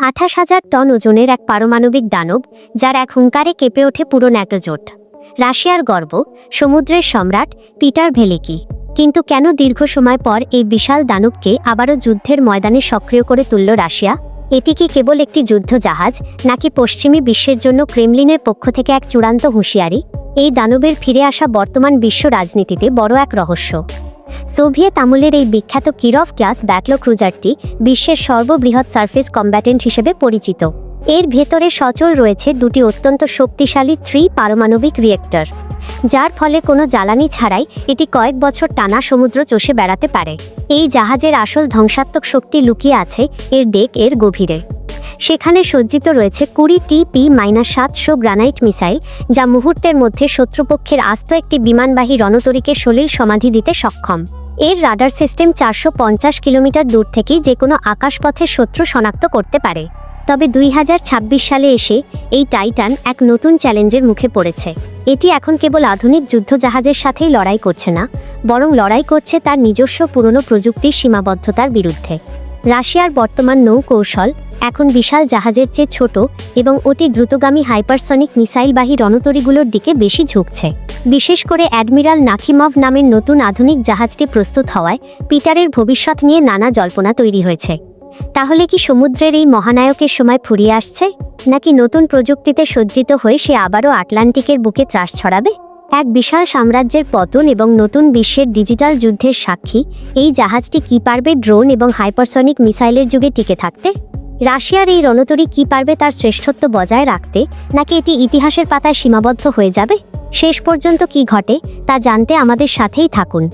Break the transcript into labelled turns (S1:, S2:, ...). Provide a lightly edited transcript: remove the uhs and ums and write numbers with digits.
S1: 28,000 ton ওজনের এক পারমাণবিক দানব, যার এক হুঙ্কারে কেঁপে ওঠে পুরো ন্যাটো জোট। রাশিয়ার গর্ব, সমুদ্রের সম্রাট পিটার ভেলিকি। কিন্তু কেন দীর্ঘ সময় পর এই বিশাল দানবকে আবারও যুদ্ধের ময়দানে সক্রিয় করে তুলল রাশিয়া? এটি কি কেবল একটি যুদ্ধ জাহাজ, নাকি পশ্চিমী বিশ্বের জন্য ক্রেমলিনের পক্ষ থেকে এক চূড়ান্ত হুঁশিয়ারি? এই দানবের ফিরে আসা বর্তমান বিশ্ব রাজনীতিতে বড় এক রহস্য। সোভিয়েত আমলের এই বিখ্যাত কিরভ ক্লাস ব্যাটল ক্রুজারটি বিশ্বের সর্ববৃহৎ সারফেস কম্ব্যাটেন্ট হিসেবে পরিচিত। এর ভেতরে সচল রয়েছে দুটি অত্যন্ত শক্তিশালী পারমাণবিক রিয়েক্টর, যার ফলে কোনো জ্বালানি ছাড়াই এটি কয়েক বছর টানা সমুদ্র চষে বেড়াতে পারে। এই জাহাজের আসল ধ্বংসাত্মক শক্তি লুকিয়ে আছে এর ডেক এর গভীরে। সেখানে সজ্জিত রয়েছে 20 TP-700 গ্রানাইট মিসাইল, যা মুহূর্তের মধ্যে শত্রুপক্ষের আস্ত একটি বিমানবাহী রণতরীকে সলিল সমাধি দিতে সক্ষম। এর রাডার সিস্টেম 450 কিলোমিটার দূর থেকেই যে কোনো আকাশপথের শত্রু শনাক্ত করতে পারে। তবে 2026 সালে এসে এই টাইটান এক নতুন চ্যালেঞ্জের মুখে পড়েছে। এটি এখন কেবল আধুনিক যুদ্ধজাহাজের সাথেই লড়াই করছে না, বরং লড়াই করছে তার নিজস্ব পুরনো প্রযুক্তির সীমাবদ্ধতার বিরুদ্ধে। রাশিয়ার বর্তমান নৌকৌশল এখন বিশাল জাহাজের চেয়ে ছোট এবং অতি দ্রুতগামী হাইপারসনিক মিসাইলবাহী রণতরীগুলোর দিকে বেশি ঝুঁকছে। বিশেষ করে অ্যাডমিরাল নাকিমভ নামের নতুন আধুনিক জাহাজটি প্রস্তুত হওয়ায় পিটারের ভবিষ্যৎ নিয়ে নানা জল্পনা তৈরি হয়েছে। তাহলে কি সমুদ্রের এই মহানায়কের সময় ফুরিয়ে আসছে, নাকি নতুন প্রযুক্তিতে সজ্জিত হয়ে সে আবারও আটলান্টিকের বুকে ত্রাস ছড়াবে? এক বিশাল সাম্রাজ্যের পতন এবং নতুন বিশ্বের ডিজিটাল যুদ্ধের সাক্ষী এই জাহাজটি কি পারবে ড্রোন এবং হাইপারসনিক মিসাইলের যুগে টিকে থাকতে? রাশিয়ার এই রণতরী কি পারবে তার শ্রেষ্ঠত্ব বজায় রাখতে, নাকি এটি ইতিহাসের পাতায় সীমাবদ্ধ হয়ে যাবে? শেষ পর্যন্ত কি ঘটে তা জানতে আমাদের সাথেই থাকুন।